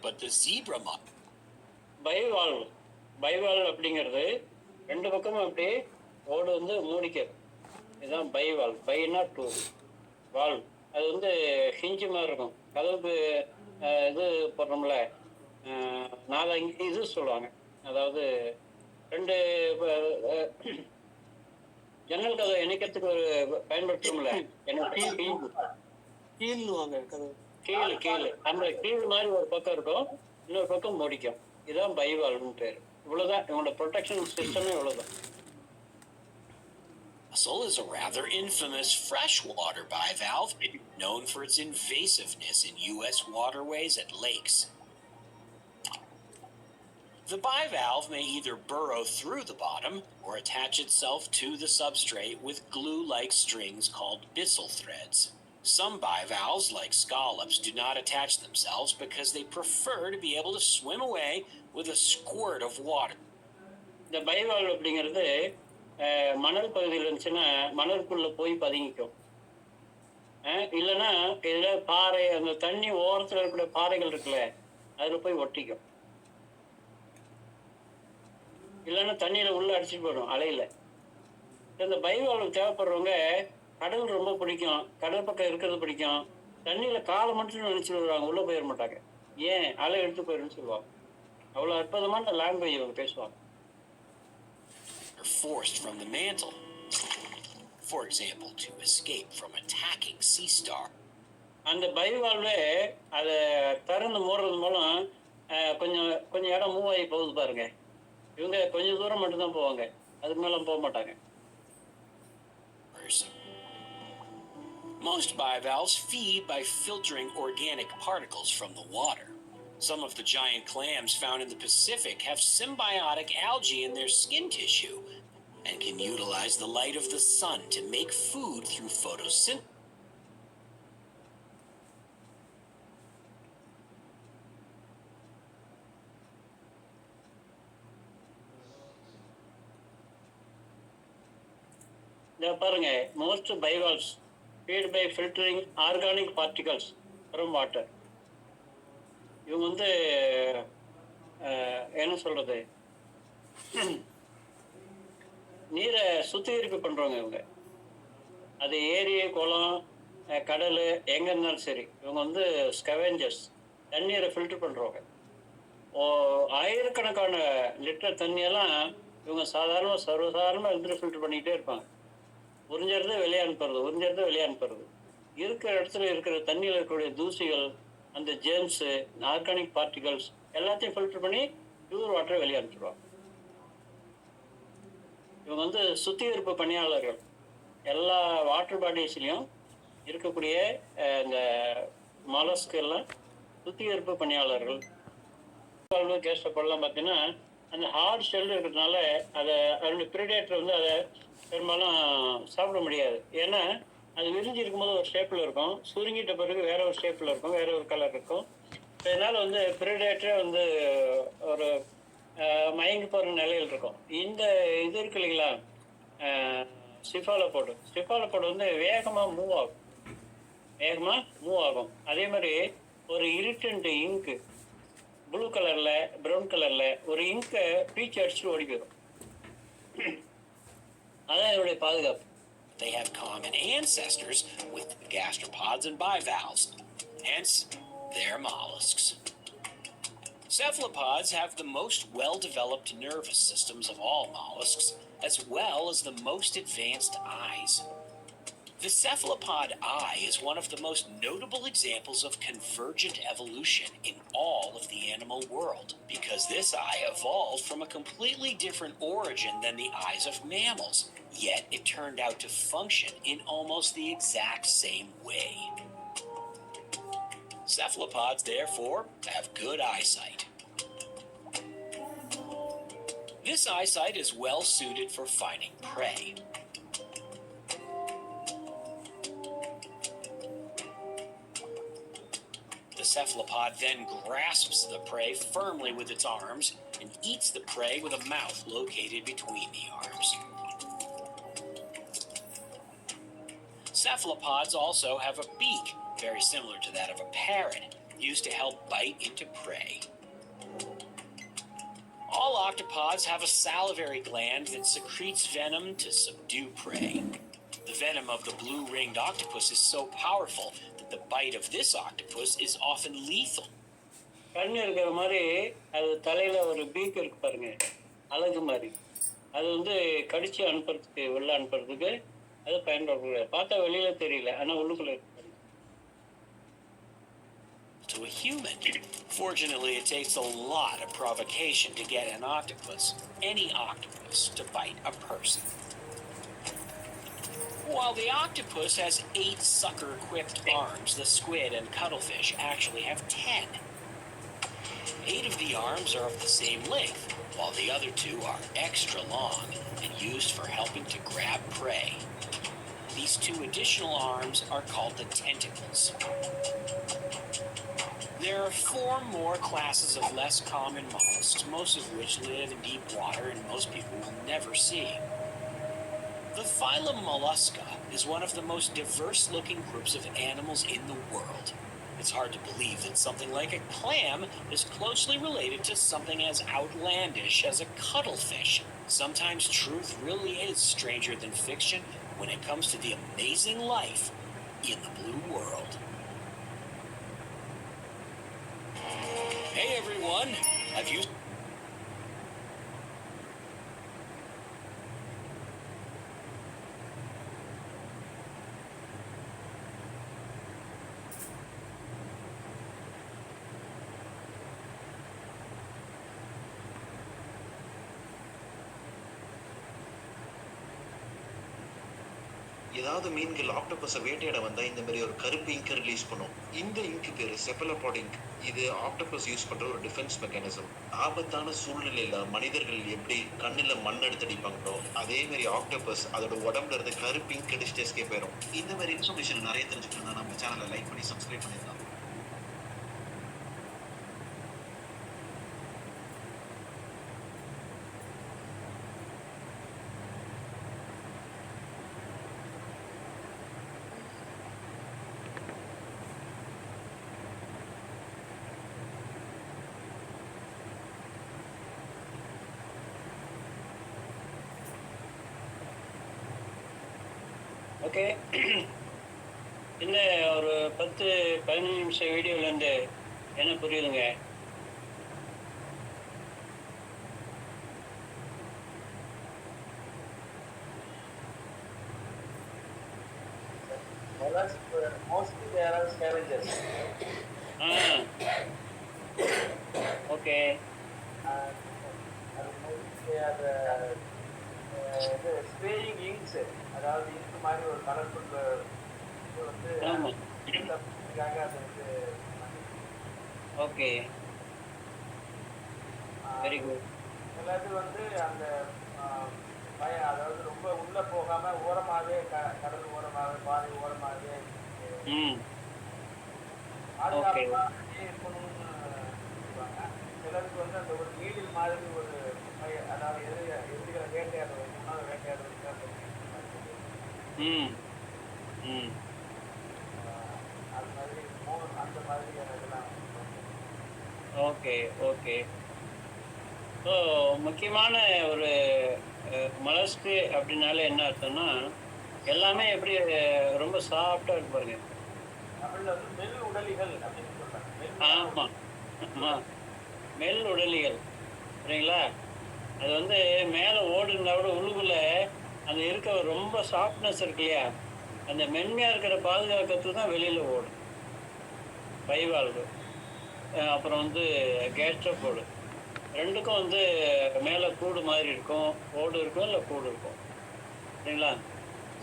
But the zebra பைவால்வ் பைவால்வ் அப்படிங்கிறது ரெண்டு பக்கமும் அப்படியே ஓடு வந்து மூடிக்கிறது. இதுதான் பைவால்வ். பைனா டூ, வால்வ். அது வந்து ஹிஞ்சு மாதிரி இருக்கும். கதவுக்கு இது போடுறோம்ல, நாலு இது சொல்லுவாங்க. அதாவது ரெண்டு ஜன்னல் கதவை இணைக்கிறதுக்கு ஒரு பயன்படுத்துறோம்ல, கீழ்வாங்க கதவு. கீழ் அந்த கீழ் மாதிரி ஒரு பக்கம் இருக்கும், இன்னொரு பக்கம் முடிக்கும். இதுதான் பைவால்வ்னு பேர். இவ்வளவுதான் இவங்களோட ப்ரொடெக்ஷன் சிஸ்டமே இவ்வளவுதான். mussel is a rather infamous freshwater bivalve, known for its invasiveness in U.S. waterways and lakes. The bivalve may either burrow through the bottom or attach itself to the substrate with glue-like strings called byssal threads. Some bivalves, like scallops, do not attach themselves because they prefer to be able to swim away with a squirt of water. இந்த பைவால்வ் அப்படிங்கிறது மணல் பகுதியில் இருந்துச்சுன்னா மணலுக்குள்ள போய் பதுங்கிக்கும். இல்லைன்னா இதில் பாறை, அந்த தண்ணி ஓரத்தில் இருக்கிற பாறைகள் இருக்குல்ல, அதில் போய் ஒட்டிக்கும். இல்லைன்னா தண்ணியில் உள்ள அடிச்சுட்டு போயிடும் அலையில். இந்த பைவால்வ் தேவைப்படுறவங்க கடல் ரொம்ப பிடிக்கும், கடல் பக்கம் இருக்கிறது பிடிக்கும், தண்ணியில் காலை மட்டும் நினைச்சிட்டு வருவாங்க, உள்ளே போயிட மாட்டாங்க. ஏன் அலை எடுத்து போயிடுன்னு சொல்லுவாங்க. அவ்வளோ அற்புதமான லாங்குவேஜ் அவங்க பேசுவாங்க. Forced from the mantle, for example, to escape from attacking sea star. அந்த பைவால்வே அதை திறந்து மூடுறது மூலம் கொஞ்சம் இடம் மூவ் ஆகி போகுது பாருங்க. இவங்க கொஞ்சம் தூரம் மட்டும்தான் போவாங்க, அதுக்கு மேலே போக மாட்டாங்க. Most bivalves feed by filtering organic particles from the water. Some of the giant clams found in the Pacific have symbiotic algae in their skin tissue and can utilize the light of the sun to make food through photosynthesis. பாருங்க, most bivalves feed by filtering organic particles from water. இவங்க வந்து என்ன சொல்றது, நீரை சுத்திகரிப்பு பண்றவங்க இவங்க. அது ஏரி, குளம், கடல் எங்க இருந்தாலும் சரி, இவங்க வந்து ஸ்கவெஞ்சர்ஸ், தண்ணீரை ஃபில்டர் பண்றவங்க. ஆயிரக்கணக்கான லிட்டர் தண்ணியெல்லாம் இவங்க சர்வசாதாரணமாக இருந்துட்டு ஃபில்டர் பண்ணிக்கிட்டே இருப்பாங்க. உறிஞ்சறது வெளியே அனுப்புறது, இருக்கிற இடத்துல இருக்கிற தண்ணியில் இருக்கக்கூடிய தூசிகள், அந்த ஜேம்ஸு, ஆர்கானிக் பார்ட்டிகல்ஸ் எல்லாத்தையும் ஃபில்டர் பண்ணி பியூர் வாட்டரை வெளியே அனுப்பிடுவாங்க. இவங்க வந்து சுத்திகரிப்பு பணியாளர்கள். எல்லா வாட்டர் பாடிஸ்லையும் இருக்கக்கூடிய இந்த மாலஸ்கெல்லாம் சுத்திகரிப்பு பணியாளர்கள். கேஸ்டப்பெல்லாம் பார்த்தீங்கன்னா அந்த ஹார்ட் ஷெல் இருக்கிறதுனால அதோட ப்ரிடேட்டர் வந்து அதை பெரும்பாலும் சாப்பிட முடியாது. ஏன்னா அது விரிஞ்சு இருக்கும்போது ஒரு ஷேப்பில் இருக்கும், சுருங்கிட்ட பிறகு வேற ஒரு ஷேப்பில் இருக்கும், வேற ஒரு கலர் இருக்கும். இதனால் வந்து ப்ரிடேட்டரே வந்து ஒரு மயங்கி போகிற நிலையில் இருக்கும். இந்த இது இருக்கு இல்லைங்களா, சிஃபாலோபோடு வந்து வேகமாக மூவ் ஆகும். அதே மாதிரி ஒரு இரிட்டன்ட் இங்கு ப்ளூ கலரில், ப்ரௌன் கலரில் ஒரு இங்கை பீச் அடிச்சுட்டு ஓடி போயிடும். அதான் என்னுடைய பாதுகாப்பு. They have common ancestors with gastropods and bivalves, hence they're mollusks. Cephalopods have the most well-developed nervous systems of all mollusks, as well as the most advanced eyes. The cephalopod eye is one of the most notable examples of convergent evolution in all of the animal world, because this eye evolved from a completely different origin than the eyes of mammals, yet it turned out to function in almost the exact same way. Cephalopods, therefore, have good eyesight. This eyesight is well suited for finding prey. The cephalopod then grasps the prey firmly with its arms and eats the prey with a mouth located between the arms. Cephalopods also have a beak, very similar to that of a parrot, used to help bite into prey. All octopods have a salivary gland that secretes venom to subdue prey. The venom of the blue-ringed octopus is so powerful that the bite of this octopus is often lethal. கண் இருக்கிற மாதிரி அது தலையில ஒரு peak இருக்கு பாருங்க, அழகு மாதிரி. அது வந்து கடிச்சு அனுப்புறதுக்கு, வெளில அனுப்புறதுக்கு அது பயன்படுறது. பார்த்தா வெளியில தெரியல, ஆனா உள்ளுக்குள்ள இருக்கு. To a human. Fortunately, it takes a lot of provocation to get an octopus, any octopus, to bite a person. While the octopus has 8 sucker-equipped arms, the squid and cuttlefish actually have 10. 8 of the arms are of the same length, while the other 2 are extra long and used for helping to grab prey. These 2 additional arms are called the tentacles. There are 4 more classes of less common mollusks, most of which live in deep water and most people will never see. The phylum Mollusca is one of the most diverse-looking groups of animals in the world. It's hard to believe that something like a clam is closely related to something as outlandish as a cuttlefish. Sometimes truth really is stranger than fiction when it comes to the amazing life in the blue world. Hey everyone, have you... ஏதாவது மீன்கள் ஆக்டோபஸை வேட்டையாட வந்தா இந்த மாதிரி ஒரு கருப்பு ink release பண்ணும். இந்த இங்க் பேரு செபலோபாட் இங்க். இது ஆக்டோபஸ் யூஸ் பண்ற ஒரு டிஃபென்ஸ் மெக்கானிசம். ஆபத்தான சூழ்நிலையில மனிதர்கள் எப்படி கண்ணுல மண் எடுத்து அடிப்பாங்களோ அதே மாதிரி ஆக்டோபஸ் அதோட உடம்புல இருந்து கருப்பு இங்க் அடிச்சுட்டு எஸ்கேப் ஆயிரும். இந்த மாதிரி இன்ஃபர்மேஷன் நிறைய தெரிஞ்சுக்கணும்னா நம்ம சேனலை லைக் பண்ணி சப்ஸ்கிரைப் பண்ணிடலாம். ஓகே, இந்த ஒரு 10-15 நிமிஷம் வீடியோலேருந்து என்ன புரியுதுங்க? Mostly they are scavengers. Okay. They are spraying inks. அதாவது இங்க் மாதிரி ஒரு கலர்ஃபுல் வந்து அதுக்காக அது வந்து ஓகே, வெரி குட். எல்லாத்தையும் வந்து அந்த அதாவது ரொம்ப உள்ள போகாம ஓரமாகவே கடல் ஓரமாகவே பாதை ஓரமாகவே பாதுகாப்பாக இருக்கணும்னு சொல்லுவாங்க. சிலருக்கு வந்து அந்த ஒரு நீடில் மாதிரி ஒரு அதாவது எதிரிகளை வேட்டையாடுறது முன்னாள் வேட்டையாடுறதுக்கு அது மாதிரி அந்த மாதிரியான இதெல்லாம். Okay okay. ஸோ முக்கியமான ஒரு மலஸ்க்கு அப்படின்னாலே என்ன அர்த்தம்னா எல்லாமே எப்படி ரொம்ப சாஃப்டாக இருக்கு பாருங்க. தமிழில் வந்து மெல் உடலிகள் அப்படின்னு சொல்கிறாங்க. ஆமாம் ஆமாம், மெல் உடலிகள் சரிங்களா. அது வந்து மேலே ஓடுனா கூட உள்ளுக்குள்ளே அந்த இருக்க ரொம்ப சாஃப்ட்னஸ் இருக்கு இல்லையா, அந்த மென்மையாக இருக்கிற பாதுகாக்கிறதுக்கு தான் வெளியில் ஓடும். பைவால்வு அப்புறம் வந்து கேஸ்ட்ரோபோடு ரெண்டுக்கும் வந்து மேலே கூடு மாதிரி இருக்கும், ஓடு இருக்கும் இல்லை கூடு இருக்கும் சரிங்களா.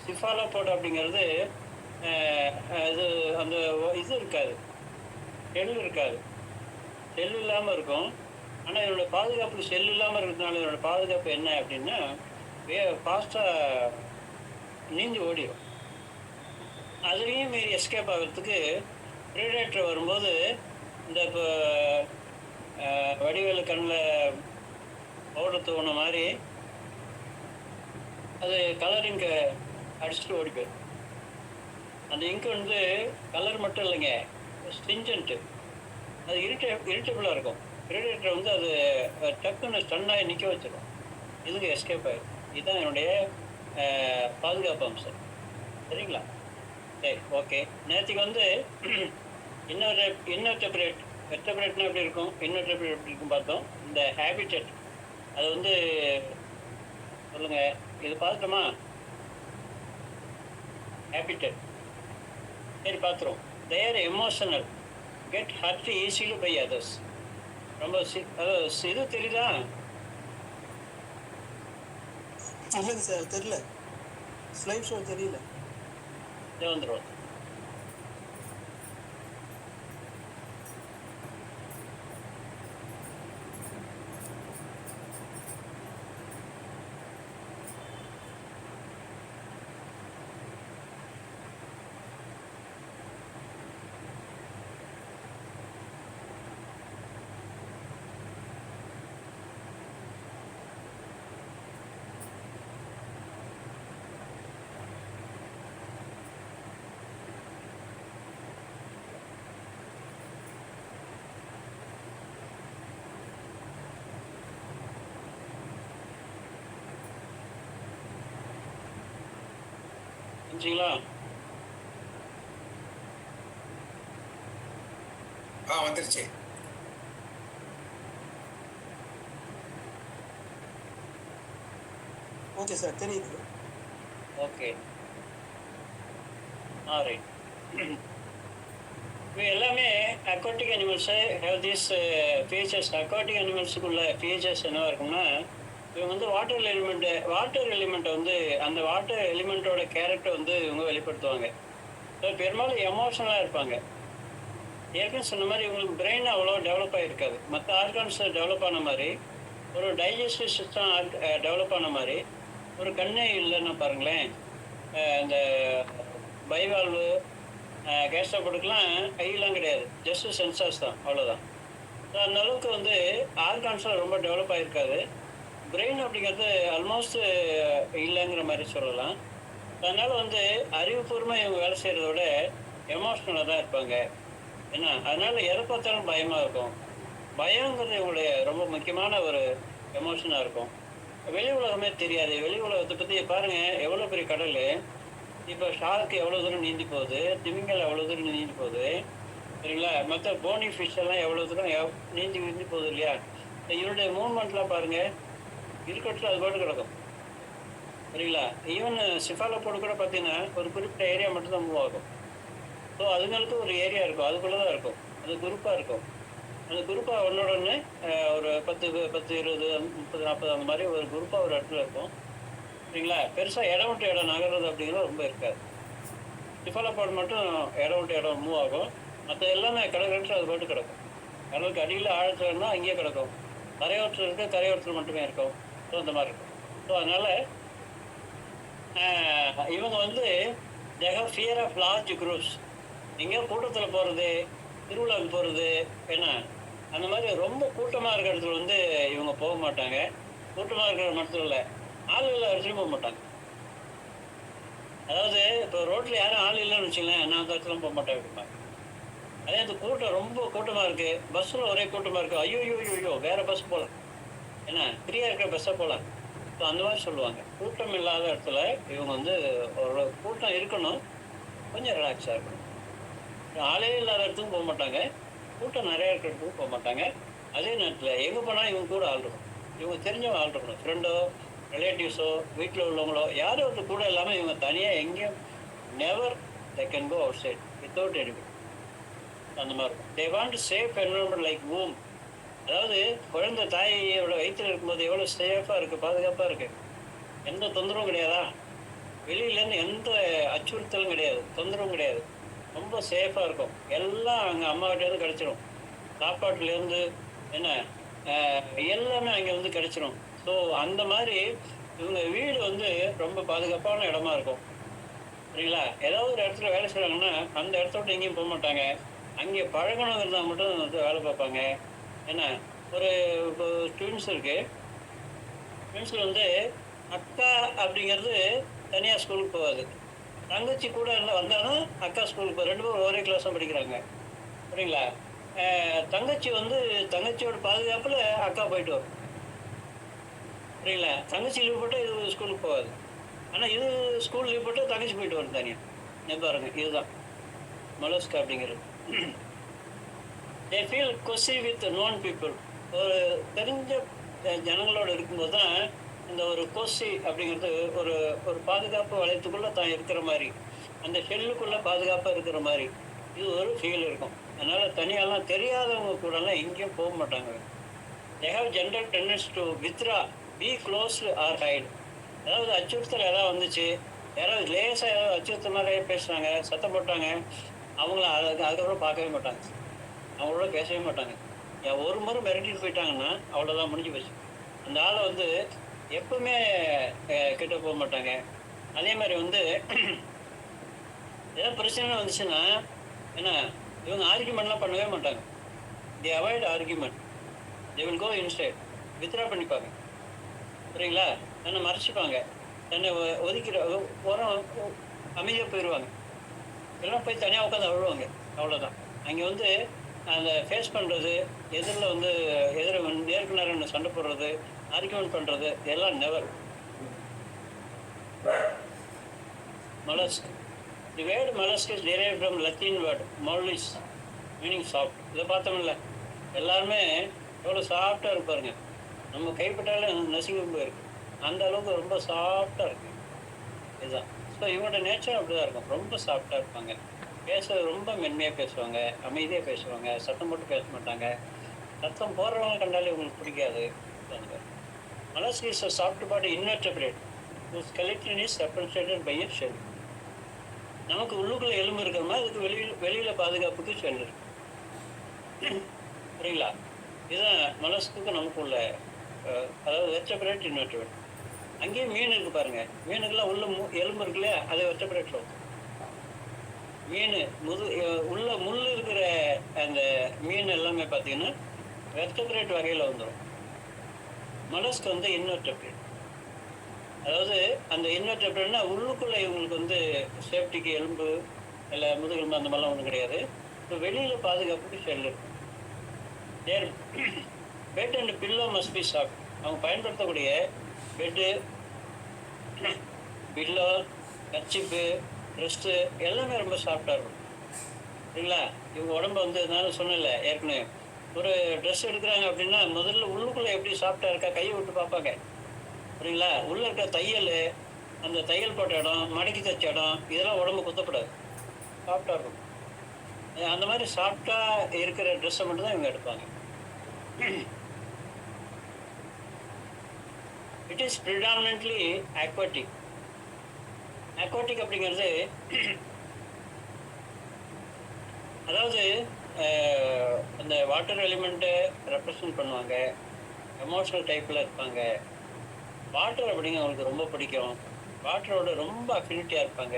சிஃபாலோபோட் அப்படிங்கிறது இது அந்த இது இருக்காது, செல் இருக்காது, செல் இல்லாமல் இருக்கும். ஆனால் இதோட பாதுகாப்பு செல் இல்லாமல் இருக்கிறதுனால இதோட பாதுகாப்பு என்ன அப்படின்னா ஃபாஸ்ட்டாக நீஞ்சி ஓடிடும். அதுலேயும் மீறி எஸ்கேப் ஆகிறதுக்கு ப்ரீடேட்டர் வரும்போது இந்த இப்போ வடிவேலு கண்ணில் பவுடர் தூவுன மாதிரி அது கலர் இங்கு அடிச்சுட்டு ஓடி போயிடும். அந்த இங்கு வந்து கலர் மட்டும் இல்லைங்க, ஸ்டிஞ்சன்ட்டு அது இரிட்டபிளாக இருக்கும். ப்ரெடேட்டர் வந்து அது டக்குன்னு ஸ்டன்னாகி நிற்க வச்சிடும். இதுங்க எஸ்கேப் ஆகிடும். இதுதான் என்னுடைய பாதுகாப்பு அம்சம். சரிங்களா? சரி, ஓகே. நேற்றுக்கு வந்து இன்னொருடபிரேட் வெர்டபிரேட்னா எப்படி இருக்கும், இன்னொருடபிரேட் எப்படி இருக்கும் பார்த்தோம். இந்த ஹேபிட்டட் அது வந்து சொல்லுங்கள், இது பார்த்துட்டோமா? ஹேபிட்டட் சரி பார்த்துருவோம். Their emotional get hurt easily by others. ரொம்ப இது தெரியுதா? இல்லைங்க சார், தெரியல. ஸ்லைட் ஷோ தெரியல. இது வந்துடும். புரிஞ்சுங்களா? வந்துருச்சு. ஓகே சார், தெரியுது. Okay, right. இப்போ எல்லாமே aquatic animals have this features. Aquatic அனிமல்ஸுக்குள்ள ஃபீச்சர்ஸ் என்னவா இருக்கும்னா, இவங்க வந்து வாட்டர் எலிமெண்ட்டை வந்து அந்த வாட்டர் எலிமெண்ட்டோட கேரக்டர் வந்து இவங்க வெளிப்படுத்துவாங்க. ஸோ பெரும்பாலும் எமோஷனலாக இருப்பாங்க. ஏற்கனவே சொன்ன மாதிரி இவங்களுக்கு பிரெயின் அவ்வளோ டெவலப் ஆகிருக்காது. மற்ற ஆர்கான்ஸ் டெவலப் ஆன மாதிரி, ஒரு டைஜஸ்டிவ் சிஸ்டம் டெவலப் ஆன மாதிரி, ஒரு கண்ணே இல்லைன்னு பாருங்களேன். இந்த பைவால்வு கேஸ்ட்ரோபோடுக்கெலாம் கையெல்லாம் கிடையாது, ஜஸ்ட் சென்சார்ஸ் தான், அவ்வளோதான். ஸோ அந்த அளவுக்கு வந்து ஆர்கான்ஸில் ரொம்ப டெவலப் ஆகிருக்காது. பிரெயின் அப்படிங்கிறது ஆல்மோஸ்ட் இல்லைங்கிற மாதிரி சொல்லலாம். அதனால் வந்து அறிவுபூர்வமாக இவங்க வேலை செய்கிறத விட எமோஷ்னலாக தான் இருப்பாங்க. ஏன்னா அதனால் எதை பார்த்தாலும் பயமாக இருக்கும். பயங்கிறது இவங்களுடைய ரொம்ப முக்கியமான ஒரு எமோஷனாக இருக்கும். வெளி உலகமே தெரியாது. வெளி உலகத்தை பற்றி பாருங்கள், எவ்வளோ பெரிய கடல். இப்போ ஷார்க்கு எவ்வளோ தூரம் நீந்தி போகுது, திமிங்கல் எவ்வளோ தூரம் நீந்தி போகுது, சரிங்களா? மற்ற போனி ஃபிஷ் எல்லாம் எவ்வளோ தூரம் நீந்தி போகுது இல்லையா? இவருடைய மூவ்மெண்ட்லாம் பாருங்கள், இருக்கட்டும் அது பாட்டு கிடக்கும், சரிங்களா? ஈவன் சிஃபாலோபோடு கூட பார்த்தீங்கன்னா ஒரு குறிப்பிட்ட ஏரியா மட்டும்தான் மூவ் ஆகும். ஸோ அதுங்களுக்கு ஒரு ஏரியா இருக்கும், அதுக்குள்ளே தான் இருக்கும், அது குரூப்பாக இருக்கும். அந்த குரூப்பாக ஒன்றோட ஒன்று ஒரு 10, 20, 30, 40 அந்த மாதிரி ஒரு குரூப்பாக ஒரு இடத்துல இருக்கும், சரிங்களா? பெருசாக இடம் விட்டு இடம் நகர்றது அப்படிங்கிறது ரொம்ப இருக்காது. சிஃபாலோபாட் மட்டும் இடம் விட்டு இடம் மூவ் ஆகும். மற்ற எல்லாமே கடற்கரை அது பாட்டு கிடக்கும். கடலுக்கு அடியில் ஆழத்தில் இருந்தால் அங்கேயே கிடக்கும். கரையோரத்தில் இருக்க கரையோரத்தில் மட்டுமே இருக்கும். ஸோ அந்த மாதிரி இருக்கும். ஸோ அதனால் இவங்க வந்து they have fear of large groups. எங்கேயோ கூட்டத்தில் போகிறது, திருவிழாவுக்கு போகிறது, என்ன அந்த மாதிரி ரொம்ப கூட்டமாக இருக்கிற இடத்துல வந்து இவங்க போக மாட்டாங்க. கூட்டமாக இருக்கிற மட்டும் இல்லை, ஆள் இல்லை இடத்துலையும் போக மாட்டாங்க. அதாவது இப்போ ரோட்டில் யாரும் ஆள் இல்லைன்னு வச்சுங்களேன், நான் அந்த இடத்துல போக மாட்டேன் அப்படிம்பாங்க. அதே அந்த கூட்டம் ரொம்ப கூட்டமாக இருக்குது, பஸ்ஸில் ஒரே கூட்டமாக இருக்குது, ஐயோ வேறு பஸ் போகலாம், என்ன ஃப்ரீயாக இருக்கிற பஸ்ஸை போகலாம். ஸோ அந்த மாதிரி சொல்லுவாங்க. கூட்டம் இல்லாத இடத்துல இவங்க வந்து ஒரு கூட்டம் இருக்கணும், கொஞ்சம் ரிலாக்ஸாக இருக்கணும். ஆளே இல்லாத இடத்துக்கும் போக மாட்டாங்க, கூட்டம் நிறையா இருக்கிற இடத்துக்கும் போக மாட்டாங்க. அதே நேரத்தில் எங்கே போனால் இவங்க கூட ஆள் இருக்கும், இவங்க தெரிஞ்சவங்க ஆள் இருக்கணும். ஃப்ரெண்டோ, ரிலேட்டிவ்ஸோ, வீட்டில் உள்ளவங்களோ யாரோ ஒரு கூட இல்லாமல் இவங்க தனியாக எங்கேயும் never they can go outside without anybody. அந்த மாதிரி இருக்கும். they want to safe environment like womb. அதாவது குழந்தை தாயோட வயிற்றில் இருக்கும்போது எவ்வளோ சேஃபாக இருக்குது, பாதுகாப்பாக இருக்குது, எந்த தொந்தரவும் கிடையாதா, வெளியிலேருந்து எந்த அச்சுறுத்தலும் கிடையாது, தொந்தரவும் கிடையாது, ரொம்ப சேஃபாக இருக்கும். எல்லாம் அங்கே அம்மாக்கிட்டேருந்து கிடச்சிடும். சாப்பாட்டுலேருந்து என்ன எல்லாமே அங்கே வந்து கிடச்சிடும். ஸோ அந்த மாதிரி இவங்க வீடு வந்து ரொம்ப பாதுகாப்பான இடமா இருக்கும், சரிங்களா? ஏதாவது ஒரு இடத்துல வேலை செய்கிறாங்கன்னா அந்த இடத்த விட்டு எங்கேயும் போக மாட்டாங்க. அங்கே பழகணுங்கிறதா மட்டும் வந்து வேலை பார்ப்பாங்க. என்ன ஒரு ட்வின்ஸ் இருக்குது, ட்வின்ஸில் வந்து அக்கா அப்படிங்கிறது தனியாக ஸ்கூலுக்கு போகாது, தங்கச்சி கூட இருந்தால் வந்தாலும் அக்கா ஸ்கூலுக்கு போகும். 2 பேரும் ஒரே கிளாஸ் தான் படிக்கிறாங்க, சரிங்களா? தங்கச்சி வந்து தங்கச்சியோட பாதுகாப்பில் அக்கா போயிட்டு வரும். புரியுங்களா? தங்கச்சி லீவ் போட்டால் இது ஸ்கூலுக்கு போகாது. ஆனால் இது ஸ்கூல் லீவ் போட்டால் தங்கச்சி போயிட்டு வரும் தனியாக. பாருங்க, இதுதான் மொலஸ்க் அப்படிங்கிறது. They feel cosy with known people. ஒரு தெரிஞ்ச ஜனங்களோடு இருக்கும்போது தான் இந்த ஒரு கொசி அப்படிங்கிறது ஒரு ஒரு பாதுகாப்பு வளையத்துக்குள்ளே தான் இருக்கிற மாதிரி, அந்த ஷெல்லுக்குள்ளே பாதுகாப்பாக இருக்கிற மாதிரி இது ஒரு ஃபீல் இருக்கும். அதனால் தனியாலாம் தெரியாதவங்க கூடலாம் எங்கேயும் போக மாட்டாங்க. They have general tendency to withdraw, be closed or hide. அதாவது அச்சுறுத்தல் ஏதாவது வந்துச்சு, யாராவது லேசாக ஏதாவது அச்சுறுத்தல் மாதிரியே பேசுகிறாங்க, சத்தம் போட்டாங்க, அவங்கள அதுக்கப்புறம் பார்க்கவே மாட்டாங்க, அவங்களோட பேசவே மாட்டாங்க. ஒரு முறை மிரட்டிட்டு போயிட்டாங்கன்னா அவ்வளோதான், முடிஞ்சு போச்சு. அந்த ஆளை வந்து எப்பவுமே கிட்ட போக மாட்டாங்க. அதே மாதிரி வந்து ஏதாவது பிரச்சனை வந்துச்சுன்னா என்ன, இவங்க ஆர்கியூமெண்ட்லாம் பண்ணவே மாட்டாங்க. They avoid argument. They will go inside, withdraw பண்ணிப்பாங்க. சரிங்களா? தன்னை மறைச்சிப்பாங்க, தன்னை ஒதுக்கிற உரம் அமைதியாக போயிடுவாங்க. எல்லாம் போய் தனியாக உட்காந்து அழுவாங்க, அவ்வளோதான். அங்கே வந்து அந்த ஃபேஸ் பண்ணுறது, எதிரில் வந்து நேருக்கு நேரம் சண்டை போடுறது, ஆர்கியூமெண்ட் பண்ணுறது எல்லாம் never. Mollusc. The word mollusc is derived from Latin word mollis, meaning soft. இதை பார்த்தோம்ல, எல்லாருமே எவ்வளோ சாஃப்டாக இருப்பாருங்க. நம்ம கைப்பட்டாலே நசுங்கி போயிருக்கு, அந்த அளவுக்கு ரொம்ப சாஃப்டாக இருக்கு. இதுதான். ஸோ இவங்களோட நேச்சர் அப்படி தான் இருக்கும், ரொம்ப சாஃப்டாக இருப்பாங்க. பேசுறது ரொம்ப மென்மையாக பேசுவாங்க, அமைதியாக பேசுவாங்க, சத்தம் போட்டு பேச மாட்டாங்க. சத்தம் போடுறவங்க கண்டாலே இவங்களுக்கு பிடிக்காது. மொலஸ்க் is a soft body invertebrate whose skeleton is separated by a shell. நமக்கு உள்ளுக்குள்ள எலும்பு இருக்கிற மாதிரி இதுக்கு வெளியில பாதுகாப்புக்கு ஷெல் இருக்கு. சரிங்களா? இதுதான் மொலஸ்க்கு நமக்குள்ள, அதாவது வெர்டெப்ரேட் இன்வெர்டெப்ரேட். அங்கேயும் மீன் இருக்கு பாருங்க, மீனுக்கெல்லாம் உள்ள எலும்பு இருக்கு இல்லையா, அதை வெர்டெப்ரேட் சொல்லுவோம். மீன் உள்ள முள் இருக்கிற அந்த மீன் எல்லாமே பார்த்தீங்கன்னா வெர்டெப்ரேட் வகையில் வந்துடும். மொலஸ்க் வந்து இன்வெர்டெப்ரேட். அதாவது அந்த இன்வெர்டெப்ரேட்னா உள்ளுக்குள்ளே இவங்களுக்கு வந்து சேஃப்டிக்கு எலும்பு இல்லை முதுகெலும்பு அந்த மாதிரிலாம் ஒன்றும் கிடையாது. இப்போ வெளியில் பாதுகாப்புக்கு ஷெல் இருக்கும். Their bed and pillow must be soft. அவங்க பயன்படுத்தக்கூடிய பெட்டு, பில்லோ, கர்ச்சிப்பு, ட்ரெஸ்ஸு எல்லாமே ரொம்ப சாஃப்டாக இருக்கும். சரிங்களா? இவங்க உடம்பு வந்து நான் சொன்னேன்ல ஏற்கனவே, ஒரு ட்ரெஸ் எடுக்கிறாங்க அப்படின்னா முதல்ல உள்ளுக்குள்ளே எப்படி சாஃப்டாக இருக்கா கையை விட்டு பார்ப்பாங்க. சரிங்களா? உள்ளே இருக்க தையல், அந்த தையல் போட்ட இடம், மடக்கி தைச்ச இடம், இதெல்லாம் உடம்பு குத்தப்படாது, சாஃப்டாக இருக்கும். அந்த மாதிரி சாஃப்டாக இருக்கிற ட்ரெஸ்ஸை மட்டும் தான் இவங்க எடுப்பாங்க. It is predominantly aquatic. Aquatic அப்படிங்கிறது அதாவது அந்த வாட்டர் எலிமெண்ட்டை ரெப்ரசன்ட் பண்ணுவாங்க, எமோஷனல் டைப்பில் இருப்பாங்க. வாட்டர் அப்படிங்க அவங்களுக்கு ரொம்ப பிடிக்கும், வாட்டரோட ரொம்ப அஃபினிட்டியாக இருப்பாங்க.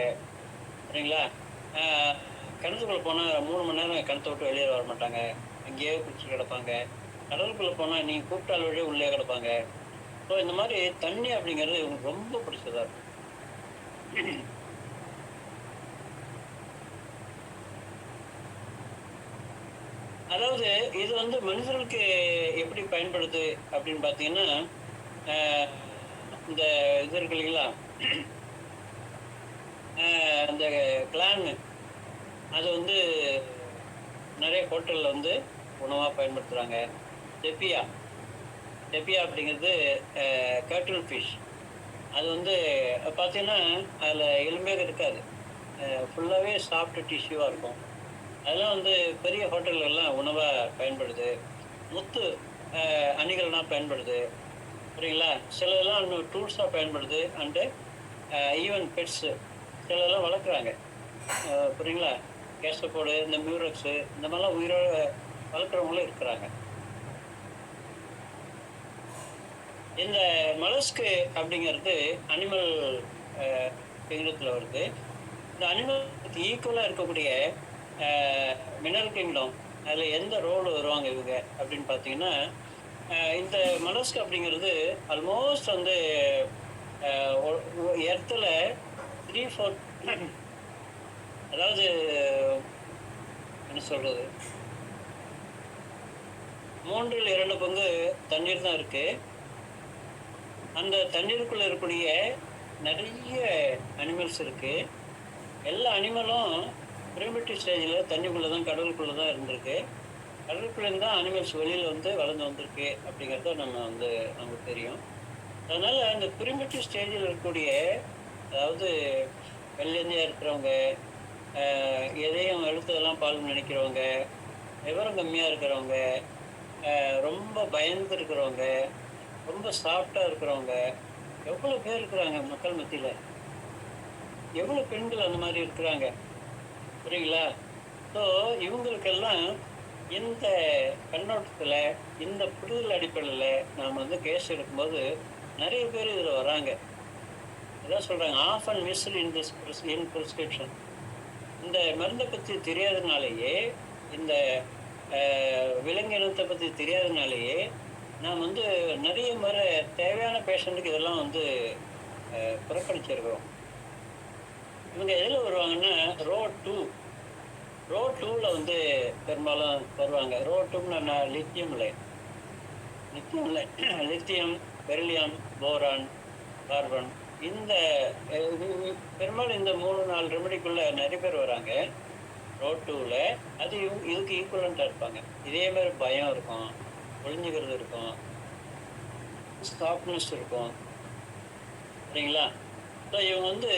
சரிங்களா? கிணத்துக்குள்ளே போனால் 3 மணி நேரம் கிணத்தை விட்டு வெளியே வர மாட்டாங்க, அங்கேயே குடிச்சு கிடப்பாங்க. கடலுக்குள்ளே போனால் நீங்கள் கூப்பிட்டால் வழியே உள்ளே கிடப்பாங்க. ஸோ இந்த மாதிரி தண்ணி அப்படிங்கிறது இவங்களுக்கு ரொம்ப பிடிச்சதாக இருக்கும். அதாவது இது வந்து மனிதர்களுக்கு எப்படி பயன்படுது அப்படின்னு பார்த்தீங்கன்னா, இந்த இது இருக்கு இல்லைங்களா, அந்த கிளான், அது வந்து நிறைய ஹோட்டலில் வந்து உணவாக பயன்படுத்துகிறாங்க. டெப்பியா அப்படிங்கிறது கேட்டில் ஃபிஷ். அது வந்து பார்த்தீங்கன்னா அதில் எலும்பே இருக்காது, ஃபுல்லாகவே சாஃப்ட் டிஷ்யூவாக இருக்கும். அதெல்லாம் வந்து பெரிய ஹோட்டல்கள்லாம் உணவாக பயன்படுது. முத்து அணிகள்லாம் பயன்படுது. சரிங்களா? சிலதெல்லாம் இன்னும் டூல்ஸாக பயன்படுது. அண்டு ஈவன் பெட்ஸு சிலதெல்லாம் வளர்க்குறாங்க. புரியுங்களா? கேஸ்டபோர்டு, இந்த மியூரக்ஸு, இந்த மாதிரிலாம் உயிரோட வளர்க்குறவங்களும் இருக்கிறாங்க. இந்த மொலஸ்க் அப்படிங்கிறது அனிமல் கிங்டத்தில் வருது. இந்த அனிமலுக்கு ஈக்குவலாக இருக்கக்கூடிய மினரல் கிங்டம், அதில் எந்த ரோல் வருவாங்க இவங்க அப்படின்னு பார்த்தீங்கன்னா, இந்த மொலஸ்க் அப்படிங்கிறது ஆல்மோஸ்ட் வந்து எர்த்தில் 3/4, அதாவது என்ன சொல்கிறது, மூன்றில் 2 பங்கு தண்ணீர் தான் இருக்கு. அந்த தண்ணீருக்குள்ள இருக்கக்கூடிய நிறைய அனிமல்ஸ் இருக்கு. எல்லா அனிமலும் பிரிமிட்டிவ் ஸ்டேஜில் தண்ணிக்குள்ளே தான், கடலுக்குள்ளே தான் இருந்திருக்கு. கடலுக்குள்ளேருந்து தான் அனிமல்ஸ் வெளியில் வந்து வளர்ந்து வந்திருக்கு அப்படிங்கிறத நமக்கு தெரியும். அதனால் அந்த பிரிமிட்டிவ் ஸ்டேஜில் இருக்கக்கூடிய, அதாவது வெள்ளையந்தியாக இருக்கிறவங்க, எதையும் எழுத்ததெல்லாம் பால் நினைக்கிறவங்க, விவரம் கம்மியாக இருக்கிறவங்க, ரொம்ப பயந்து இருக்கிறவங்க, ரொம்ப சாஃப்டாக இருக்கிறவங்க, எவ்வளோ பேர் இருக்கிறாங்க மக்கள் மத்தியில். எவ்வளோ பெண்கள் அந்த மாதிரி இருக்கிறாங்க, புரியுங்களா? ஸோ இவங்களுக்கெல்லாம் இந்த கண்ணோட்டத்தில், இந்த புரிதல் அடிப்படையில் நாம் வந்து கேஸ் எடுக்கும்போது நிறைய பேர் இதில் வராங்க. இதான் சொல்கிறாங்க, off and missed in this in prescription. இந்த மருந்தை பற்றி தெரியாதனாலேயே, இந்த விலங்கினத்தை பற்றி தெரியாதனாலேயே நாம் வந்து நிறைய முறை தேவையான பேஷண்ட்டுக்கு இதெல்லாம் வந்து புறக்கணிச்சிருக்கிறோம். இவங்க எதில் வருவாங்கன்னா ரோ 2ல் வந்து பெரும்பாலும் வருவாங்க. ரோ 2ன்னா லித்தியம், பெரிலியம், போரான், கார்பன். இந்த பெரும்பாலும் இந்த 3-4 ரெமடிக்குள்ள நிறைய பேர் வராங்க ரோ 2ல். அது இதுக்கு ஈக்குவலண்ட்டாக இருப்பாங்க. இதே மாதிரி பயம் இருக்கும், ஒளிஞ்சுக்கிறது இருக்கும், சாஃப்ட்னஸ் இருக்கும், சரிங்களா? ஸோ இவங்க வந்து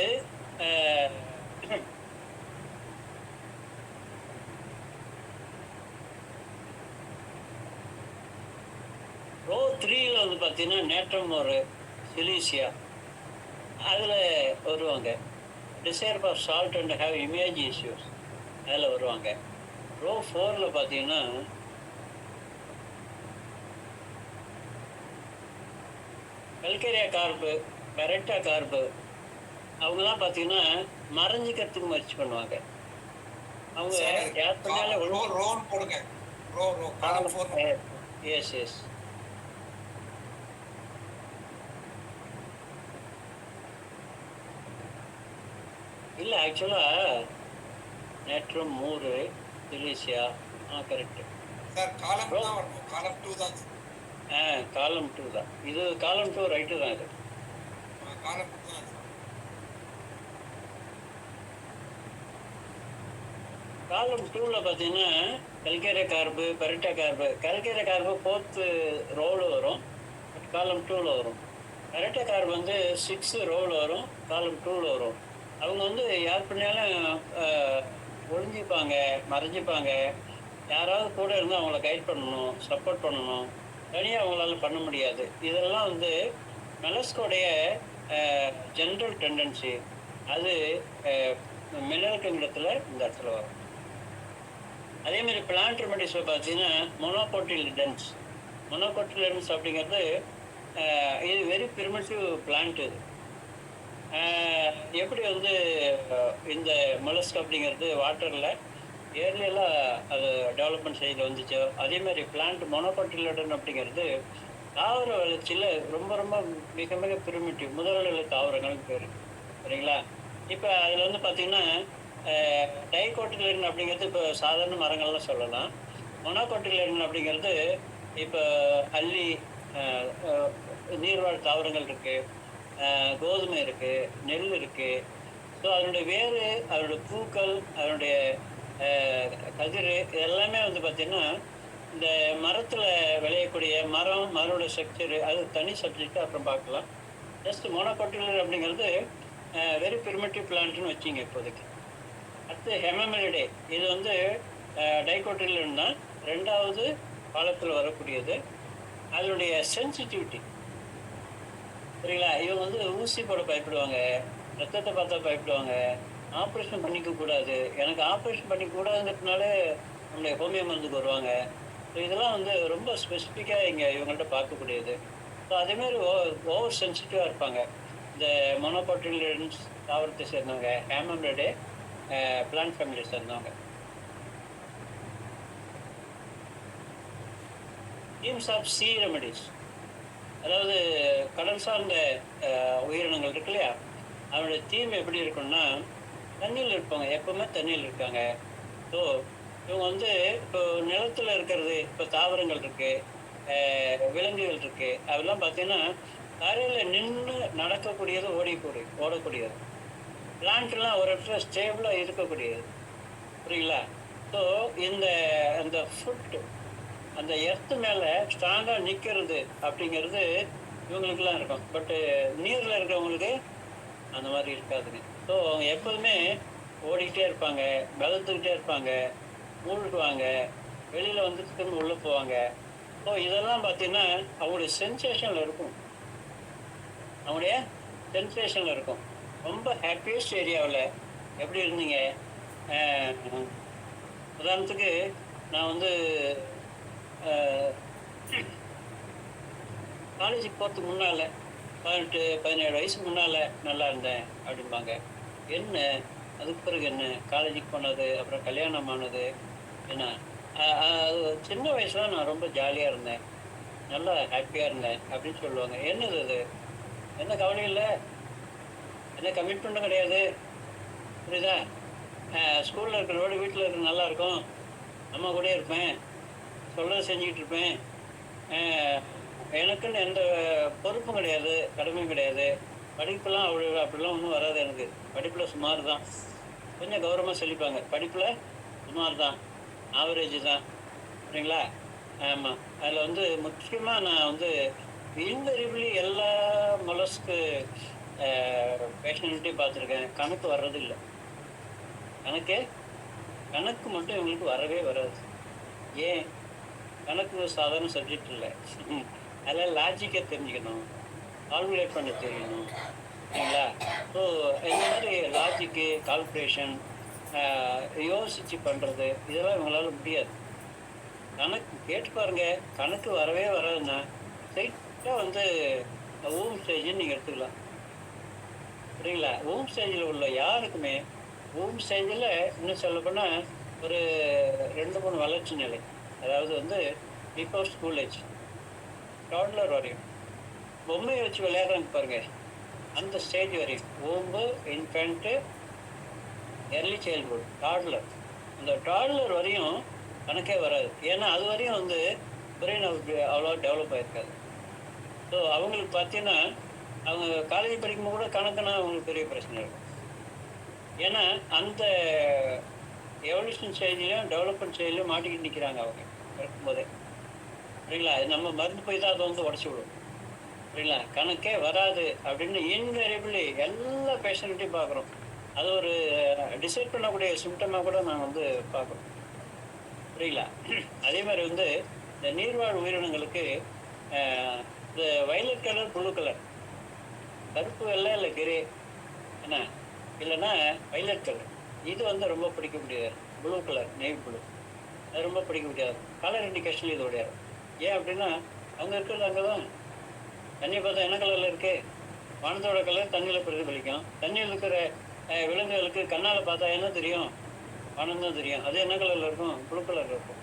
ரோ 3ல் வந்து பார்த்தீங்கன்னா நேட்ரம் ஒரு சிலீசியா, அதில் வருவாங்க. Desire for salt and have image issues, அதில் வருவாங்க. ரோ 4ல் பார்த்தீங்கன்னா கல்கேரியா கார்பு, பெரட்டா கார்பு, அவங்கெல்லாம் பார்த்தீங்கன்னா மறைஞ்சிக்கிறதுக்கு முயற்சி பண்ணுவாங்க. அவங்க யார் பண்ணாலும் எஸ் இல்லை, ஆக்சுவலாக நேட்ரம் 3 சிலீசியா கரெக்டு சார். காலம் 2 தான். காலம் 2 தான் இது. காலம் 2 ரைட்டு தான் இது. காலம் 2 தான். காலம் 2ல் பார்த்தீங்கன்னா கல்கேரியா கார்பு, பெரட்டா கார்பு. கல்கேரியா கார்பு 4th ரோவில் வரும், பட் காலம் 2ல் வரும். பெரட்டா கார்பு வந்து 6th ரோவில் வரும், காலம் 2ல் வரும். அவங்க வந்து யார் பண்ணாலும் ஒழிஞ்சிப்பாங்க, மறைஞ்சிப்பாங்க. யாராவது கூட இருந்து அவங்கள கைட் பண்ணணும், சப்போர்ட் பண்ணணும். தனியாக அவங்களால பண்ண முடியாது. இதெல்லாம் வந்து மெலஸ்கோடைய ஜென்ரல் டெண்டன்சி. அது மினரல் கிங்டத்தில் இந்த இடத்துல வரும். அதேமாதிரி பிளான்ட் ரெமடிஸில் பார்த்தீங்கன்னா மொனோகோட்டிலிடன்ஸ் அப்படிங்கிறது இது வெரி பிரிமிட்டிவ் பிளான்ட். இது எப்படி வந்து இந்த மொலஸ்க் அப்படிங்கிறது வாட்டரில் ஏர்லியெல்லாம் அது டெவலப்மெண்ட் சைடில் வந்துச்சோ, அதேமாதிரி பிளான்ட் மொனோகோட்டிலிடன் அப்படிங்கிறது தாவர வளர்ச்சியில் ரொம்ப ரொம்ப மிக மிக பிரிமிட்டிவ் முதல்நிலை தாவரங்கள்னு பேர், சரிங்களா? இப்போ அதில் வந்து பார்த்திங்கன்னா டைகோட்டிலிடன் அப்படிங்கிறது இப்போ சாதாரண மரங்கள்லாம் சொல்லலாம். மொனோகோட்டிலிடன் அப்படிங்கிறது இப்போ அல்லி, நீர்வாழ் தாவரங்கள் இருக்குது, கோதுமை இருக்குது, நெல் இருக்குது. ஸோ அதனுடைய வேறு, அதனுடைய பூக்கள், அதனுடைய கதிர், இதெல்லாமே வந்து பார்த்திங்கன்னா இந்த மரத்தில் விளையக்கூடிய மரோட ஸ்ட்ரக்சரு அது தனி சப்ஜெக்ட், அப்புறம் பார்க்கலாம். ஜஸ்ட் மோனோகோட்டிலிடன் அப்படிங்கிறது வெரி பிரிமிட்டிவ் பிளான்ட்னு வச்சிங்க இப்போதைக்கு. அடுத்து ஹெமமெலிடே, இது வந்து டைகோட்டிலிடன் தான், 2வது காலத்தில் வரக்கூடியது. அதனுடைய சென்சிட்டிவிட்டி, சரிங்களா? இவங்க வந்து ஊசி போட பயப்படுவாங்க, ரத்தத்தை பார்த்தா பயப்படுவாங்க, ஆப்ரேஷன் பண்ணிக்க கூடாது. எனக்கு ஆப்ரேஷன் பண்ணிக்கூடாதுங்கிறதுனால நம்முடைய ஹோமியோ மருந்துக்கு வருவாங்க. ஸோ இதெல்லாம் வந்து ரொம்ப ஸ்பெசிஃபிக்காக இங்கே இவங்கள்ட்ட பார்க்கக்கூடியது. ஸோ அதேமாதிரி ஓவர் சென்சிட்டிவாக இருப்பாங்க இந்த மொனோகோட்டிலிடன்ஸ் தாவரத்தை சேர்ந்தவங்க, ஹேமமெலிடே பிளான்ட் ஃபேமிலியை சேர்ந்தவங்க. டீம்ஸ் ஆஃப் சி ரெமடிஸ், அதாவது கடல் சார்ந்த உயிரினங்கள் இருக்கு இல்லையா, அதனுடைய தீம் எப்படி இருக்குன்னா தண்ணியில் இருப்பாங்க, எப்பவுமே தண்ணியில் இருக்காங்க. ஸோ இவங்க வந்து இப்போ நிலத்துல இருக்கிறது, இப்போ தாவரங்கள் இருக்கு, விலங்குகள் இருக்கு, அதெல்லாம் பார்த்தீங்கன்னா தரையில நின்று நடக்கக்கூடியது, ஓடக்கூடியது. பிளான்ட்லாம் ஒரு இடத்துல ஸ்டேபிளா இருக்கக்கூடியது. புரியுங்களா? ஸோ இந்த அந்த ஃபுட் அந்த எர்த்து மேல ஸ்ட்ராங்கா நிக்கிறது அப்படிங்கிறது இவங்களுக்குலாம் இருக்கும். பட்டு நீர்ல இருக்கிறவங்களுக்கு அந்த மாதிரி இருக்காதுங்க. ஸோ அவங்க எப்போதுமே ஓடிக்கிட்டே இருப்பாங்க, மிதந்துக்கிட்டே இருப்பாங்க, மூழ்குவாங்க, வெளியில வந்து திரும்ப உள்ள போவாங்க. ஸோ இதெல்லாம் பார்த்தீங்கன்னா அவங்களுடைய சென்சேஷன்ல இருக்கும். அவங்களுடைய சென்சேஷன்ல இருக்கும். ரொம்ப ஹாப்பியஸ்ட் ஏரியாவில் எப்படி இருந்தீங்க? அஹ், உதாரணத்துக்கு நான் வந்து காலேஜுக்கு போகிறதுக்கு முன்னால் 18 17 வயசுக்கு முன்னால் நல்லா இருந்தேன் அப்படிம்பாங்க. என்ன அதுக்கு பிறகு என்ன காலேஜுக்கு போனது, அப்புறம் கல்யாணம் ஆனது, என்ன அது சின்ன வயசுல நான் ரொம்ப ஜாலியாக இருந்தேன், நல்லா ஹாப்பியாக இருந்தேன் அப்படின்னு சொல்லுவாங்க. என்னது அது? என்ன கவலை இல்லை, என்ன கமிட்மெண்ட்டும் கிடையாது. புரியுதா? ஸ்கூலில் இருக்கிறதோட வீட்டில் இருக்கிற நல்லா இருக்கும், அம்மா கூட இருப்பேன், சொல்கிறத செஞ்சுக்கிட்டு இருப்பேன், எனக்குன்னு எந்த பொறுப்பும் கிடையாது, கடமையும் கிடையாது, படிப்புலாம் அவ்வளோ அப்படிலாம் ஒன்றும் வராது எனக்கு, படிப்பில் சுமார் தான், கொஞ்சம் கௌரவமாக சொல்லிப்பாங்க, படிப்பில் சுமார் தான், ஆவரேஜ் தான். சரிங்களா? ஆமாம். அதில் வந்து முக்கியமாக நான் வந்து இன்வெரிபிளி எல்லா மொலஸ்க்கு பேஷண்ட்டையும் பார்த்துருக்கேன், கணக்கு வர்றது இல்லை. கணக்கு மட்டும் இவங்களுக்கு வரவே வராது. ஏன்? கணக்கு ஒரு சாதாரண சப்ஜெக்ட் இல்லை. அதில் லாஜிக்கை தெரிஞ்சுக்கணும், கால்குலேட் பண்ண தெரியணும். சரிங்களா? ஸோ இந்த மாதிரி லாஜிக்கு, கால்குலேஷன், யோசிச்சு பண்ணுறது, இதெல்லாம் இவங்களால முடியாது. கணக்கு கேட்டு பாருங்க, கணக்கு வரவே வராதுன்னா ஸ்ட்ரைட்டாக வந்து ஊம் ஸ்டேஜ்னு நீங்கள் எடுத்துக்கலாம். சரிங்களா? ஊம் ஸ்டேஜில் உள்ள யாருக்குமே ஊம் ஸ்டேஜில் இன்னும் சொல்லப்போனால் ஒரு 2-3 வளர்ச்சி நிலை, அதாவது வந்து பிஃபோர் ஸ்கூல் ஏஜ், டாட்லர் வரையும், பொம்மையை வச்சு விளையாடுறாங்க பாருங்க, அந்த ஸ்டேஜ் வரையும், ஓம்பு, இன்ஃபேண்ட்டு, எர்லி சைல்ட்ஹுட், டாட்லர், அந்த டாட்லர் வரையும் கணக்கே வராது. ஏன்னா அது வரையும் வந்து பிரெயின் அவ்வளோ டெவலப் ஆகிருக்காது. ஸோ அவங்களுக்கு பார்த்தீங்கன்னா அவங்க காலேஜ் படிக்கும்போது கூட கணக்குன்னா அவங்களுக்கு பெரிய பிரச்சனை இருக்கும். ஏன்னா அந்த எவல்யூஷன் ஸ்டேஜ்லையும் டெவலப்மெண்ட் ஸ்டேஜ்லையும் மாட்டிக்கிட்டு நிற்கிறாங்க அவங்க இருக்கும்போதே. சரிங்களா? நம்ம மருந்து போய் தான் அதை வந்து உடச்சி விடும். சரிங்களா? கணக்கே வராது அப்படின்னு இன்வேரியபிளி எல்லா பேஷண்ட்டையும் பார்க்குறோம். அது ஒரு டிசைட் பண்ணக்கூடிய சிம்டமாக கூட நான் வந்து பார்க்குறோம். புரியல? அதே மாதிரி வந்து இந்த நீர்வாழ் உயிரினங்களுக்கு இந்த வயலட் கலர், ப்ளூ கலர், கருப்பு வெள்ளை இல்லை கிரே, என்ன இல்லைன்னா வைலட் கலர், இது வந்து ரொம்ப பிடிக்க முடியாது. ப்ளூ கலர், நேவி ப்ளூ, அது ரொம்ப பிடிக்க முடியாது. கலர் இண்டிகேஷன் இது உடையாது. ஏன் அப்படின்னா அவங்க இருக்கிறது அங்கே தான். தண்ணியை பார்த்தா என்ன கலரில் இருக்குது? வானத்தோட கலர் தண்ணியில் பிரதிபலிக்கும். தண்ணியில் இருக்கிற விலங்குகளுக்கு கண்ணால் பார்த்தா என்ன தெரியும்? வானம் தான் தெரியும். அது என்ன கலரில் இருக்கும்? ப்ளூ கலரில் இருக்கும்.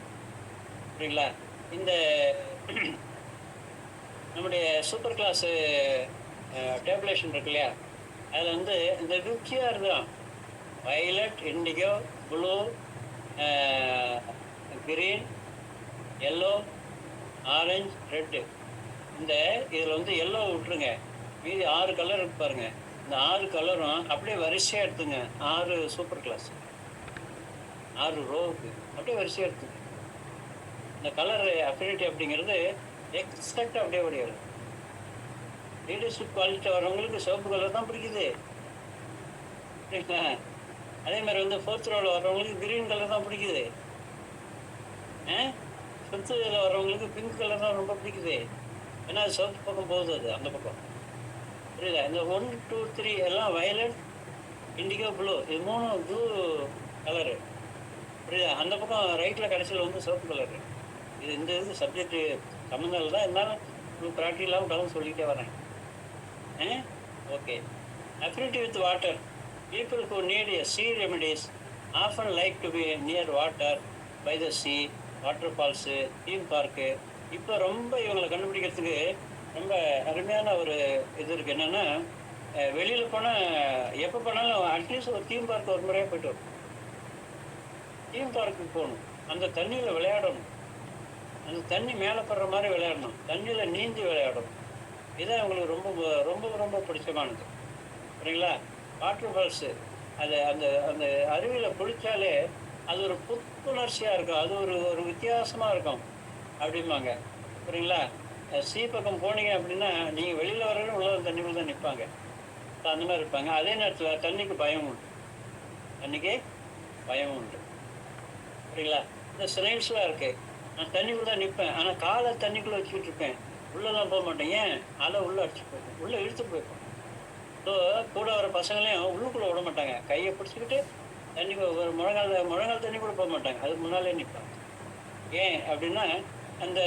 சரிங்களா? இந்த நம்முடைய சூப்பர் கிளாஸு டேப்லேஷன் இருக்கு இல்லையா, அதில் வந்து இந்த ருக்கியாக தான் violet, indigo, blue, green, yellow, orange, red. இந்த இதில் வந்து எல்லோ விட்டுருங்க, மீதி 6 கலர் இருக்கு பாருங்க. இந்த 6 கலரும் அப்படியே வரிசையாக எடுத்துங்க. 6 சூப்பர் கிளாஸ், 6 ரோவுக்கு அப்படியே வரிசையாக எடுத்துங்க. இந்த கலர் அஃபினிட்டி அப்படிங்கிறது எக்ஸாக்டாக அப்படியே ஓடியாது. லீடர்ஷிப் குவாலிட்டி வரவங்களுக்கு சிவப்பு கலர் தான் பிடிக்குது. சரிங்களா? அதே மாதிரி வந்து 4th ரோவில் வர்றவங்களுக்கு கிரீன் கலர் தான் பிடிக்குது. 5th இதில் வர்றவங்களுக்கு பிங்க் கலர் தான் ரொம்ப பிடிக்குது. ஏன்னா அது சிவப்பு பக்கம் போகுது, அது அந்த பக்கம். புரியுதா? இந்த 1, 2, 3 எல்லாம் வயலட், இண்டிகோ, ப்ளூ, இது 3 ப்ளூ கலரு. புரியுதா? அந்த பக்கம் ரைட்டில் கடைசியில் வந்து சிவப்பு கலரு. இது இந்த இது சப்ஜெக்ட் சம்மந்தம் தான், இருந்தாலும் ப்ராக்டிக்கலாகவும் டவுன் சொல்லிகிட்டே வரேன். Okay. Affinity with water. People who need a sea remedies often like to be near water, by the sea, waterfalls, theme park. இப்போ ரொம்ப இவங்களை கண்டுபிடிக்கிறதுக்கு ரொம்ப அருமையான ஒரு இது இருக்குது. என்னென்னா வெளியில் போனால் எப்போ போனாலும் அட்லீஸ்ட் ஒரு தீம் பார்க் ஒரு முறையாக போய்ட்டு வரும். தீம் பார்க்குக்கு போகணும், அந்த தண்ணியில் விளையாடணும், அந்த தண்ணி மேலே படுற மாதிரி விளையாடணும், தண்ணியில் நீந்தி விளையாடணும். இதுதான் அவங்களுக்கு ரொம்ப ரொம்ப ரொம்ப பிடிச்சமானது. சரிங்களா? வாட்டர் ஃபால்ஸு அது அந்த அந்த அருவியில் குளித்தாலே அது ஒரு புத்துணர்ச்சியாக இருக்கும், அது ஒரு ஒரு வித்தியாசமாக இருக்கும் அப்படிம்பாங்க. சரிங்களா? சீ பக்கம் போனீங்க அப்படின்னா நீங்கள் வெளியில் வரணும், உள்ள தண்ணிக்குள்ள தான் நிற்பாங்க, அந்த மாதிரி இருப்பாங்க. அதே நேரத்தில் தண்ணிக்கு பயம் உண்டு, தண்ணிக்கு பயம் உண்டு. சரிங்களா? இந்த ஸ்னைல்ஸ்லாம் இருக்குது, நான் தண்ணிக்குள்ளே தான் நிற்பேன், ஆனால் காலை தண்ணிக்குள்ளே வச்சுக்கிட்டு இருப்பேன், உள்ளெல்லாம் போக மாட்டேன். ஏன்? அலை உள்ளே அடிச்சு போய்க்கும், உள்ளே இழுத்து போய்க்கும். ஸோ கூட வர பசங்களையும் உள்ளுக்குள்ளே விட மாட்டாங்க, கையை பிடிச்சிக்கிட்டு தண்ணி ஒரு முழங்கால் தண்ணி கூட போக மாட்டாங்க, அதுக்கு முன்னாலே நிற்பாங்க. ஏன் அப்படின்னா அந்த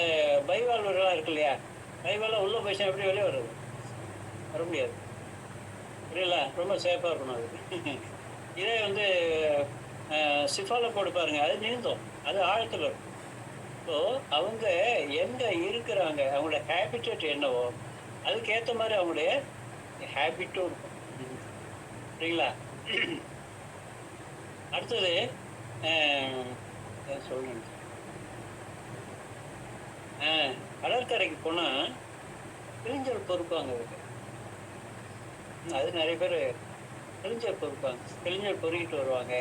பைவால்வர்களாக இருக்கு இல்லையா, பைவாலாக உள்ளே போயிடுச்சா எப்படி வெளியே வர்றது? வர முடியாது. புரியல? ரொம்ப சேஃபாக இருக்கணும் அது. இதே வந்து சிஃபாலை போட்டு பாருங்கள், அது நீந்தும், அது ஆழத்தில் இருக்கும். ஸோ அவங்க எங்கே இருக்கிறாங்க, அவங்களோட ஹேபிட்டேட் என்னவோ அதுக்கேற்ற மாதிரி அவங்களுடைய ஹேபிட்டும் இருக்கும். சரிங்களா? அடுத்தது சொல்லணும், கடற்கரைக்கு போனால் கிழிஞ்சல் பொறுப்பாங்க அதுக்கு. அது நிறைய பேர் கிழிஞ்சல் பொறுப்பாங்க, கிழிஞ்சல் பொறுக்கிட்டு வருவாங்க.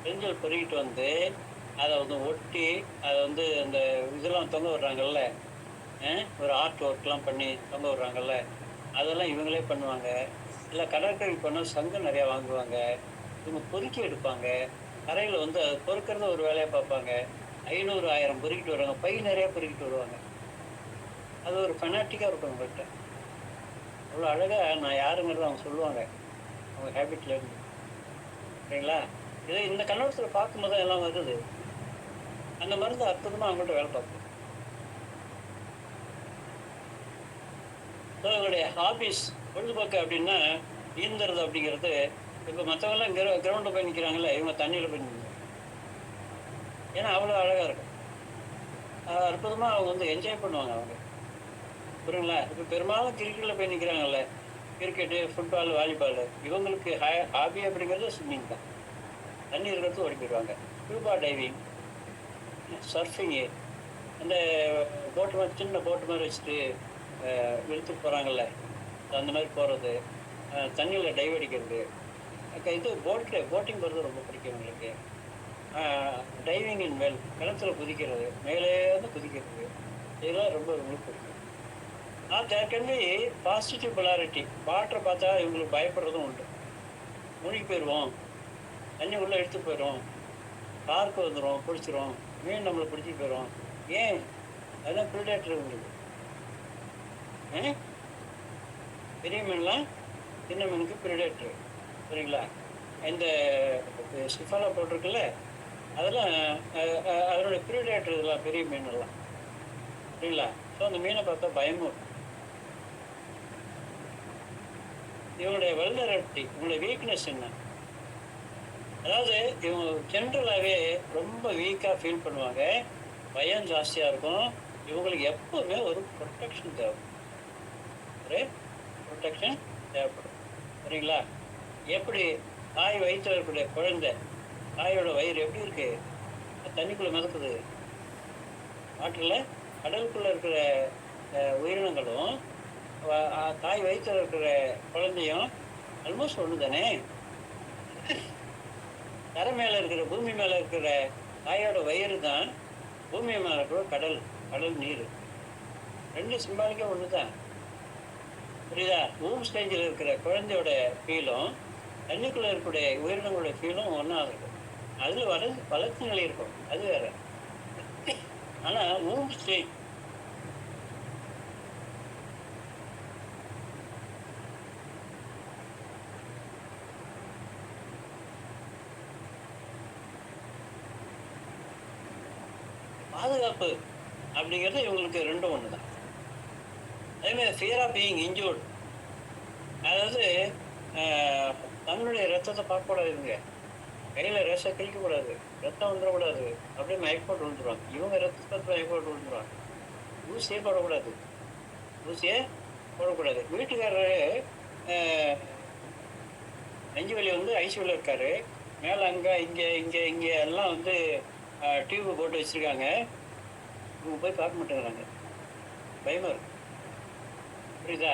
கிழிஞ்சல் பொறுக்கிட்டு வந்து அதை வந்து ஒட்டி அதை வந்து அந்த இதெல்லாம் தொங்க விடுறாங்கல்ல, ஒரு ஆர்ட் ஒர்க்லாம் பண்ணி தொங்க விடுறாங்கல்ல, அதெல்லாம் இவங்களே பண்ணுவாங்க. இல்லை கடற்கரைக்கு போனால் சங்கம் நிறையா வாங்குவாங்க, இவங்க பொறுக்கி எடுப்பாங்க. கரையில் வந்து அது பொறுக்கிறத ஒரு வேலையை பார்ப்பாங்க. 500 1000 பொறுக்கிட்டு வருவாங்க, பை நிறையா பொறுக்கிட்டு வருவாங்க. அது ஒரு ஃபெனாட்டிக்காக இருக்கும் அவங்கள்ட்ட. அவ்வளோ அழகாக நான் யாருங்கிறத அவங்க சொல்லுவாங்க, அவங்க ஹேபிட்ல இருந்து. சரிங்களா? இதை இந்த கண்ணோட்டத்தில் பார்க்கும்போது தான் எல்லாம் வருது. அந்த மருந்து அற்புதமாக அவங்கள்ட்ட வேலை பார்க்கும். ஸோ இவங்களுடைய ஹாபிஸ் பொழுதுபோக்கு அப்படின்னா நீந்துறது அப்படிங்கிறது. இப்போ மற்றவங்களாம் கிரவுண்டில் போய் நிற்கிறாங்கல்ல, இவங்க தண்ணியில் போய் நிற்கிறாங்க. ஏன்னா அவ்வளோ அழகாக இருக்கும், அற்புதமாக அவங்க வந்து என்ஜாய் பண்ணுவாங்க அவங்க. புரியுங்களா? இப்போ பெரும்பாலும் கிரிக்கெட்டில் போய் நிற்கிறாங்கல்ல, கிரிக்கெட்டு, ஃபுட்பால், வாலிபால், இவங்களுக்கு ஹாபி அப்படிங்கிறது ஸ்விம்மிங் தான். தண்ணி இருக்கிறது ஓடி போயிடுவாங்க. ஸ்கூபா டைவிங், சர்ஃபிங்கு, அந்த போட்டு மாதிரி சின்ன போட்டு மாதிரி வச்சுட்டு இழுத்துட்டு போகிறாங்கல்ல, அந்த மாதிரி போகிறது, தண்ணியில் டைவ் அடிக்கிறது, இது போட்டிங் போகிறது ரொம்ப பிடிக்கும் உங்களுக்கு. டைவிங் இன் வெல், கிணத்துல குதிக்கிறது, மேலே வந்து குதிக்கிறது, இதெல்லாம் ரொம்ப ரொம்ப பிடிக்கும். There can be positive polarity. வாட்டரை பார்த்தா இவங்களுக்கு பயப்படுறதும் உண்டு. மூழ்கி போயிடுவோம், தண்ணி உள்ளே எடுத்து போயிடும், பார்க்கு வந்துடும், பிடிச்சிரும், மீன் நம்மளை பிடிச்சி போயிடும். ஏன்? அதெல்லாம் ப்ரிடேட்டர் உங்களுக்கு. பெரிய மீன்லாம் சின்ன மீனுக்கு ப்ரிடேட்டர். சரிங்களா? இந்த சிஃபாலா போட்டிருக்குல்ல, அதெல்லாம் அதனுடைய ப்ரிடேட்டர், இதெல்லாம் பெரிய மீனெல்லாம். சரிங்களா? ஸோ அந்த மீனை பார்த்தா பயமும் இருக்கும். இவங்களுடைய வல்னரபிலிட்டி, இவங்களுடைய வீக்னஸ் என்ன? அதாவது இவங்க ஜென்ரலாகவே ரொம்ப வீக்காக ஃபீல் பண்ணுவாங்க, பயம் ஜாஸ்தியாக இருக்கும். இவங்களுக்கு எப்போவுமே ஒரு ப்ரொடெக்ஷன் தேவைப்படும், ஒரு ப்ரொடெக்ஷன் தேவைப்படும். சரிங்களா? எப்படி தாய் வயிற்றில் இருக்கக்கூடிய குழந்தை, தாயோட வயிறு எப்படி இருக்குது, தண்ணிக்குள்ளே மிதக்குது, வாட்டரில், கடலுக்குள்ளே இருக்கிற உயிரினங்களும் தாய் வயிற்றில் இருக்கிற குழந்தையும் ஆல்மோஸ்ட் ஒன்று தானே. தரை மேலே இருக்கிற, பூமி மேலே இருக்கிற தாயோட வயிறு தான் பூமி மேலே இருக்கிற கடல், கடல் நீர், ரெண்டு சிம்பாலிக்காக ஒன்று தான். புரியுதா? ஊம் ஸ்டேஜில் இருக்கிற குழந்தையோட ஃபீலும் தண்ணிக்குள்ளே இருக்கக்கூடிய உயிரினங்களோட ஃபீலும் ஒன்றா இருக்கும். அதில் வளர்ச்சி நிலை இருக்கும், அது வேற. ஆனால் ஊம் ஸ்டேஜ் பாதுகாப்பு அப்படிங்கிறது இவங்களுக்கு ரெண்டும் ஒன்று தான். அதேமாதிரி ஃபியர் ஆஃப் பீயிங் இன்ஜூர்ட், அதாவது தன்னுடைய ரத்தத்தை பார்க்கக்கூடாது, இவங்க கையில் ரசம் கிழிக்கக்கூடாது, ரத்தம் வந்துடக்கூடாது, அப்படியே மயக்க போட்டு விழுந்துருவாங்க. இவங்க ரத்தத்தை மயக்க போட்டு விழுந்துருவாங்க. ஊசியே போடக்கூடாது, ஊசியே போடக்கூடாது. வீட்டுக்காரரு நெஞ்சு வலி வந்து ஐசியூவில் இருக்காரு, மேலே அங்கே இங்கே எல்லாம் வந்து டியூப் போட்டு வச்சுருக்காங்க. இவங்க போய் பார்க்க மாட்டேங்கிறாங்க, பயமாக இருக்கு. புரியுதா?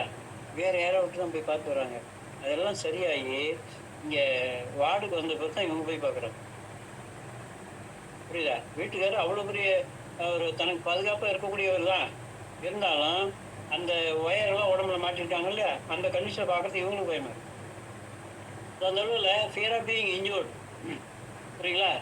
வேறு யாரை விட்டு தான் போய் பார்த்து வராங்க. அதெல்லாம் சரியாகி இங்கே வார்டுக்கு வந்த பிறகு தான் இவங்க போய் பார்க்குறாங்க. புரியுதா? வீட்டுக்காரர் அவ்வளோ பெரிய ஒரு தனக்கு பாதுகாப்பாக இருக்கக்கூடியவர் தான், இருந்தாலும் அந்த ஒயரெல்லாம் உடம்புல மாட்டிருக்காங்க இல்லையா, அந்த கண்டிஷனை பார்க்குறது இவங்களுக்கு பயமாக இருக்கு. ஸோ அந்த அளவில் ஃபியர் ஆஃப் பீயிங் இன்ஜூர்ட். புரியுங்களா?